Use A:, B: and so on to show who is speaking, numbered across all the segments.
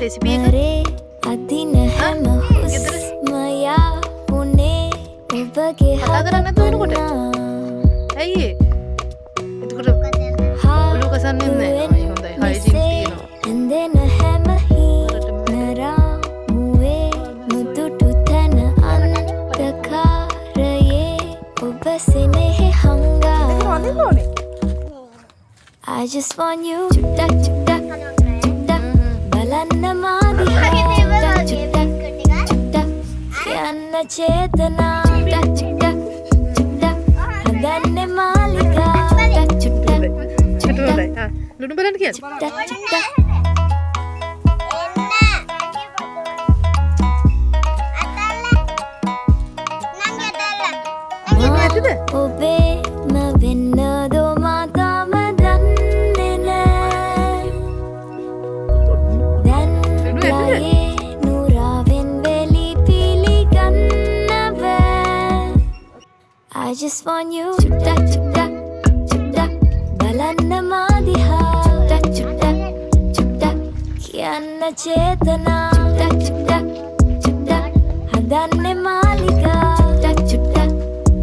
A: Recipe එක
B: අදින හැම හුස්මයා උනේ ඔබගේ
A: කතා කරන්නේ නැතුව එනකොට ඇයි ඒ එතකොට ඔලුව කසන්නේ නැහැ හොඳයි හයිජීන් තියෙනවා
B: එන්දෙන හැම හිනරා මුවේ මුදුටු තන අන්තකාරයේ ඔබ සෙනෙහි හංගා
A: අනින්න ඕනේ
B: I just want you චුට්ටක් චුට්ටක් චුට්ටක් බලන්න මා දිහා චුට්ටක් චුට්ටක් කියන්න චේතනා චුට්ටක් චුට්ටක් හදන්නේ මාලිකා චුට්ටක් චුට්ටක්
A: ලුණු බලන්න කියන්නේ
B: චුට්ටක් චුට්ටක් ඔබේ නවෙන්න දෝමා තාම දන්නේ නෑ දැන් ලයේ නුරාවෙන් වෙලි පිළිගන්න බෑ I just want you චුට්ටක් චුට්ටක් චුට්ටක් බලන්න මා දිහා චුට්ටක් චුට්ටක් කියන්න චේතනා චුට්ටක් චුට්ටක් හදන්නේ මාලිකා චුට්ටක්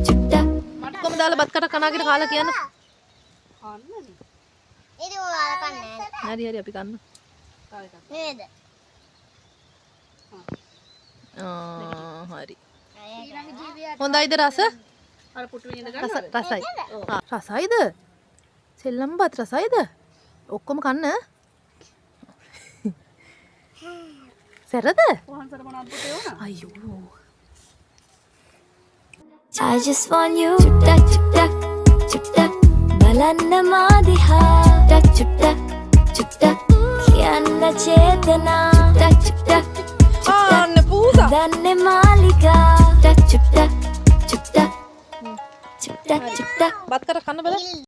B: චුට්ටක්
A: කොහොමද දාලා බත් කට කනාගෙන කාලා කියන්න
C: ඒක ඔයාලා කන්නේ නැහැ.
A: හරි හරි අපි කන්න
C: නේද?
A: හරි හොඳයිද රස
D: අර පුටු විඳ ගන්න.
A: රසයි රසයිද සෙල්ලම් බත් රසයිද ඔක්කොම කන්න සැරද
D: වහන්සර මොනවද පුතේ වුණා?
A: අයියෝ
B: I just want you චුට්ටක් චුට්ටක් චුට්ටක් බලන්න මා දිහා චුට්ටක් චුට්ටක් කියන්න චේතනා චුට්ටක්
A: ආන්න පූසා
B: දන්නේ මාලිකා චුට්ටක් චුට්ටක් චුට්ටක් චුට්ටක්
A: බත් කර කන්න බලන්න